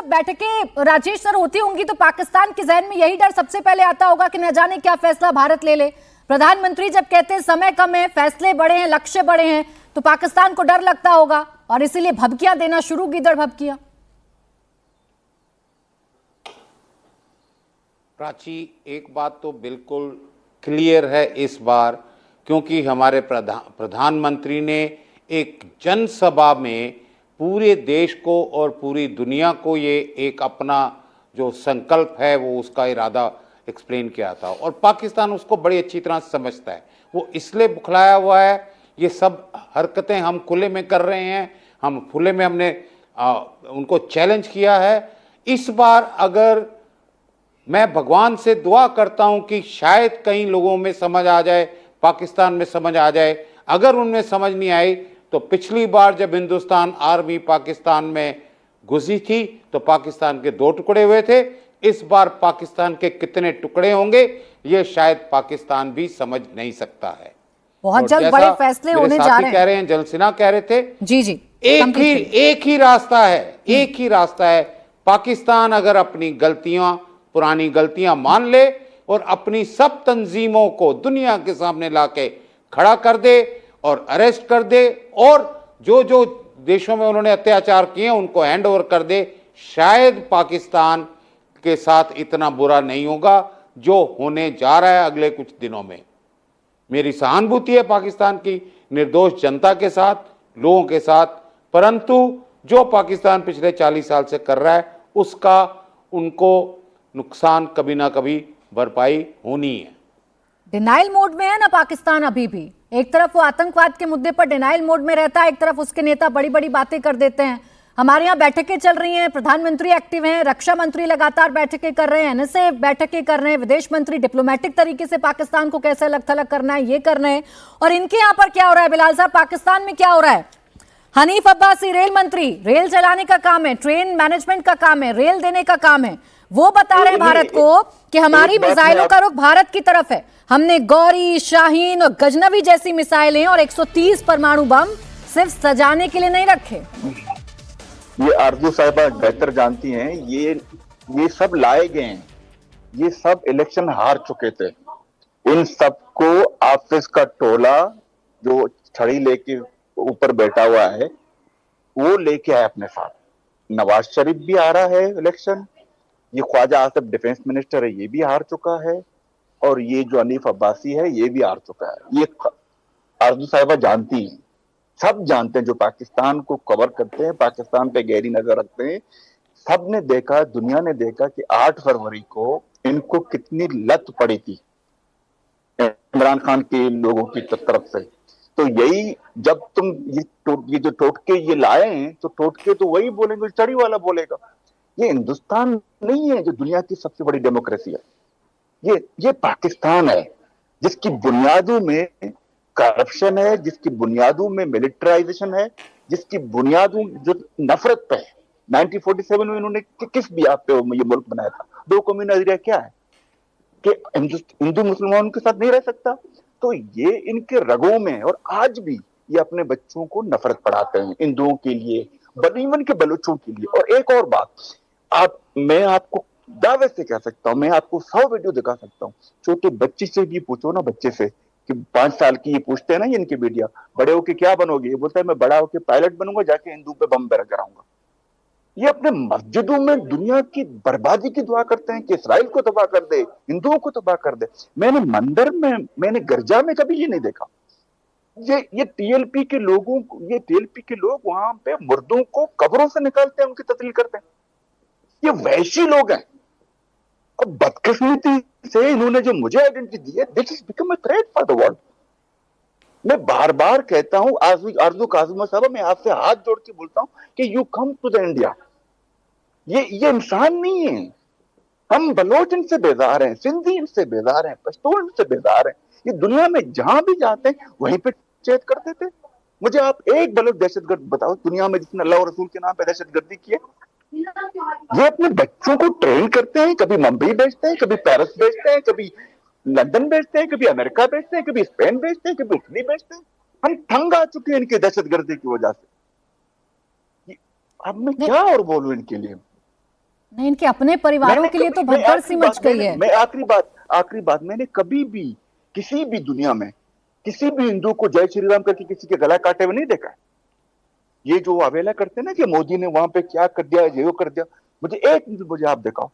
जब बैठकें राजेश सर होती होंगी तो पाकिस्तान के जहन में यही डर सबसे पहले आता होगा कि न जाने क्या फैसला भारत ले ले। प्रधानमंत्री जब कहते हैं समय कम है, फैसले बड़े हैं, लक्ष्य बड़े हैं, तो पाकिस्तान को डर लगता होगा और इसीलिए भभकियां देना शुरू, गीदड़ भभकियां। प्राची, एक बात तो बिल्कुल क्लियर है इस बार, क्योंकि हमारे प्रधानमंत्री ने एक जनसभा में पूरे देश को और पूरी दुनिया को ये एक अपना जो संकल्प है वो उसका इरादा एक्सप्लेन किया था, और पाकिस्तान उसको बड़ी अच्छी तरह समझता है। वो इसलिए बुखलाया हुआ है, ये सब हरकतें हम खुले में कर रहे हैं, हम खुले में हमने उनको चैलेंज किया है। इस बार अगर मैं भगवान से दुआ करता हूं कि शायद कई लोगों में समझ आ जाए, पाकिस्तान में समझ आ जाए। अगर उनमें समझ नहीं आई तो पिछली बार जब हिंदुस्तान आर्मी पाकिस्तान में घुसी थी तो पाकिस्तान के 2 टुकड़े हुए थे। इस बार पाकिस्तान के कितने टुकड़े होंगे ये शायद पाकिस्तान भी समझ नहीं सकता है। बहुत जल्द बड़े फैसले होने जा रहे हैं। कह रहे हैं, जलसिन्हा कह रहे थे, जी एक ही रास्ता है, एक ही रास्ता है। पाकिस्तान अगर अपनी गलतियां, पुरानी गलतियां मान ले और अपनी सब तंजीमों को दुनिया के सामने लाके खड़ा कर दे और अरेस्ट कर दे, और जो जो देशों में उन्होंने अत्याचार किए उनको हैंड ओवर कर दे, शायद पाकिस्तान के साथ इतना बुरा नहीं होगा जो होने जा रहा है अगले कुछ दिनों में। मेरी सहानुभूति है पाकिस्तान की निर्दोष जनता के साथ, लोगों के साथ, परंतु जो पाकिस्तान पिछले 40 साल से कर रहा है उसका उनको नुकसान कभी ना कभी भरपाई होनी है। डिनाइल मोड में है ना पाकिस्तान अभी भी। एक तरफ वो आतंकवाद के मुद्दे पर डिनाइल मोड में रहता है, एक तरफ उसके नेता बड़ी बड़ी बातें कर देते हैं। हमारे यहाँ बैठकें चल रही हैं, प्रधानमंत्री एक्टिव हैं, रक्षा मंत्री लगातार बैठकें कर रहे हैं, एनएसए बैठकें कर रहे हैं, विदेश मंत्री डिप्लोमेटिक तरीके से पाकिस्तान को कैसे अलग थलग करना है ये कर रहे हैं। और इनके यहाँ पर क्या हो रहा है बिलाल साहब, पाकिस्तान में क्या हो रहा है? हनीफ अब्बासी रेल मंत्री, रेल चलाने का काम है, ट्रेन मैनेजमेंट का काम है, रेल देने का काम है, वो बता रहे हैं भारत को कि हमारी मिसाइलों का रुख भारत की तरफ है। हमने गौरी, शाहीन और गजनवी जैसी मिसाइलें और 130 परमाणु बम सिर्फ सजाने के लिए नहीं रखे। ये आरजू साहिबा बेहतर जानती हैं, ये सब लाए गए हैं, ये सब इलेक्शन हार चुके थे। इन सबको ऑफिस का टोला जो छड़ी लेके ऊपर बैठा हुआ है वो लेके आया अपने साथ। नवाज शरीफ भी आ रहा है इलेक्शन, ये ख्वाजा आसिफ डिफेंस मिनिस्टर है ये भी हार चुका है, और ये जो हनीफ अब्बासी है ये भी हार चुका है। ये आरजू साहिबा जानती है, सब जानते हैं जो पाकिस्तान को कवर करते हैं, पाकिस्तान पे गहरी नजर रखते हैं। सब ने देखा, दुनिया ने देखा कि 8 फरवरी को इनको कितनी लत पड़ी थी इमरान खान के लोगों की तरफ से। तो यही जब तुम ये जो टोटके ये लाए हैं, तो टोटके तो वही बोलेंगे, चढ़ी वाला बोलेगा। ये हिंदुस्तान नहीं है जो दुनिया की सबसे बड़ी डेमोक्रेसी है, ये पाकिस्तान है जिसकी बुनियादों में करप्शन है, जिसकी बुनियादों में मिलिटराइजेशन है, जिसकी बुनियादों जो नफरत पे है। 1947 में इन्होंने किस बियाह पे ये मुल्क बनाया था? 2 कौमी नजरिया क्या है कि हिंदू मुसलमानों के साथ नहीं रह सकता। तो ये इनके रगों में है, और आज भी ये अपने बच्चों को नफरत पढ़ाते हैं हिंदुओं के लिए, इवन के बलूचों के लिए। और एक और बात, मैं आपको दावे से कह सकता हूं, मैं आपको 100 वीडियो दिखा सकता हूं। छोटे बच्चे से भी पूछो ना, बच्चे से कि 5 साल की, ये पूछते हैं ना ये इनके मीडिया, बड़े होके क्या बनोगे? ये बोलता है मैं बड़ा होके पायलट बनूंगा, जाके हिंदू पे बम गिराऊंगा। ये अपने मस्जिदों में दुनिया की बर्बादी की दुआ करते हैं कि इसराइल को तबाह कर दे, हिंदुओं को तबाह कर दे। मैंने मंदिर में, मैंने गिरजा में कभी ये नहीं देखा। ये टीएलपी के लोगों को, ये टीएलपी के लोग वहां पे मुर्दों को कब्रों से निकालते हैं, उनकी तस्लील करते हैं। ये वैशी लोग हैं। और बदकिस्मती से इन्होंने जो मुझे आइडेंटिटी दी है, this is become a threat for the world. मैं बार बार कहता हूं, आरजू काजिमा साहब, मैं आपसे हाथ जोड़ के बोलता हूं कि you come to the India. ये इंसान नहीं है। हम बलोच इनसे बेजार हैं, सिंधी इनसे बेजार हैं, पश्तून इनसे बेजार हैं। ये दुनिया में जहां भी जाते हैं वहीं पे चेत करते थे। मुझे आप एक बलोच दहशतगर्द बताओ दुनिया में जिसने अल्लाह और रसूल के नाम पे दहशतगर्दी की है। ये अपने बच्चों को ट्रेन करते हैं, कभी मुंबई भेजते हैं, कभी पेरिस भेजते हैं, कभी लंदन भेजते हैं, कभी अमेरिका भेजते हैं, कभी स्पेन भेजते हैं, कभी इटली भेजते हैं। हम तंग आ चुके हैं इनकी दहशतगर्दी की वजह से। अब मैं क्या और बोलूं इनके लिए। नहीं, इनके अपने परिवारों के लिए तो भगदड़ सी मच गई है। मैं आखिरी बात मैंने कभी भी किसी भी दुनिया में किसी भी हिंदू को जय श्री राम करके किसी के गला काटे हुए नहीं देखा है। ये जो अवेला करते हैं ना कि मोदी ने वहां पे क्या कर दिया, ये कर दिया, मुझे आप दिखाओ।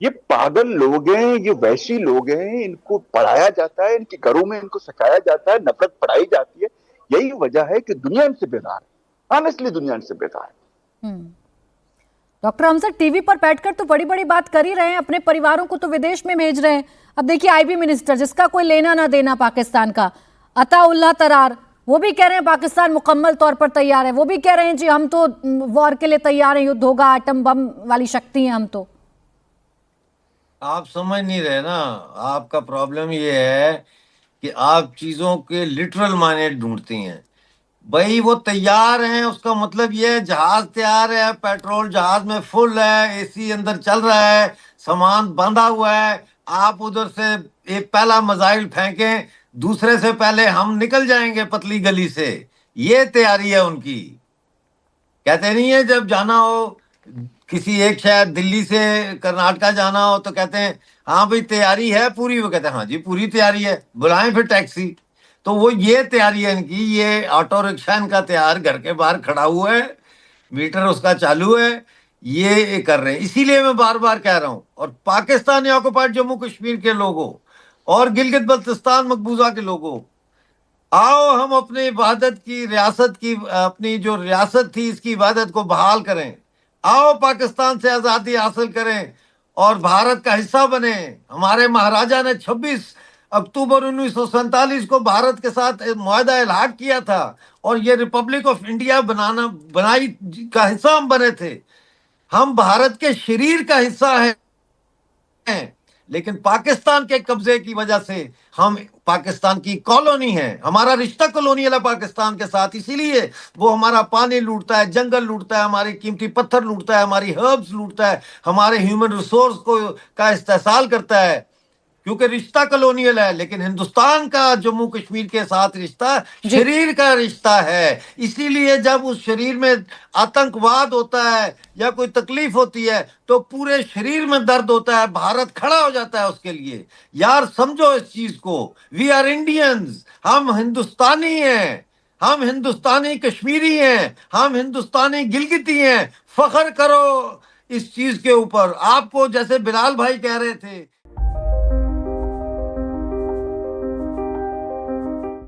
ये पागल लोग हैं, ये वैसी लोग हैं, इनको पढ़ाया जाता है, इनके घरों में इनको सिखाया जाता है, नफरत पढ़ाई जाती है। यही वजह है कि दुनिया इनसे बेदार है, ऑनेस्टली दुनिया इनसे बेदार है। डॉक्टर हमजा टीवी पर बैठकर तो बड़ी बड़ी बात कर ही रहे हैं, अपने परिवारों को तो विदेश में भेज रहे हैं। अब देखिए आईबी मिनिस्टर जिसका कोई लेना ना देना पाकिस्तान का, अताउल्लाह तरार, वो भी कह रहे हैं पाकिस्तान मुकम्मल तौर पर तैयार है। वो भी कह रहे हैं जी हम तो वॉर के लिए तैयार हैं, युद्ध होगा, एटम बम वाली शक्ति है हम तो। आप समझ नहीं रहे ना, आपका प्रॉब्लम ये है कि आप चीजों के लिटरल मायने ढूंढती हैं। भाई वो तैयार हैं उसका मतलब ये है जहाज तैयार है, पेट्रोल जहाज में फुल है, एसी अंदर चल रहा है, सामान बांधा हुआ है। आप उधर से एक पहला मिसाइल फेंकें, दूसरे से पहले हम निकल जाएंगे पतली गली से। ये तैयारी है उनकी। कहते नहीं है जब जाना हो किसी एक शायद दिल्ली से कर्नाटका जाना हो तो कहते हैं हाँ भाई तैयारी है पूरी, वो कहते हैं हाँ जी पूरी तैयारी है, बुलाएं फिर टैक्सी। तो वो ये तैयारी है इनकी। ये ऑटो रिक्शा इनका तैयार घर के बाहर खड़ा हुआ है, मीटर उसका चालू है, ये कर रहे हैं। इसीलिए मैं बार बार कह रहा हूं। और पाकिस्तानी ऑक्युपाइड जम्मू कश्मीर के लोगों और गिलगित बल्तिस्तान मकबूजा के लोगों, आओ हम अपनी इबादत की रियासत की, अपनी जो रियासत थी इसकी इबादत को बहाल करें। आओ पाकिस्तान से आज़ादी हासिल करें और भारत का हिस्सा बने। हमारे महाराजा ने 26 अक्टूबर 1947 को भारत के साथ मुआहदा इल्हाक किया था और ये रिपब्लिक ऑफ इंडिया बनाई का हिस्सा हम बने थे। हम भारत के शरीर का हिस्सा हैं, लेकिन पाकिस्तान के कब्जे की वजह से हम पाकिस्तान की कॉलोनी है। हमारा रिश्ता कॉलोनियल है पाकिस्तान के साथ, इसीलिए वो हमारा पानी लूटता है, जंगल लूटता है, हमारी कीमती पत्थर लूटता है, हमारी हर्ब्स लूटता है, हमारे ह्यूमन रिसोर्स का इस्तेसाल करता है, क्योंकि रिश्ता कॉलोनियल है। लेकिन हिंदुस्तान का जम्मू कश्मीर के साथ रिश्ता शरीर का रिश्ता है। इसीलिए जब उस शरीर में आतंकवाद होता है या कोई तकलीफ होती है तो पूरे शरीर में दर्द होता है, भारत खड़ा हो जाता है उसके लिए। यार समझो इस चीज को, वी आर इंडियंस, हम हिंदुस्तानी हैं, हम हिंदुस्तानी कश्मीरी हैं, हम हिंदुस्तानी गिलगिती हैं। फख्र करो इस चीज के ऊपर। आपको जैसे बिलाल भाई कह रहे थे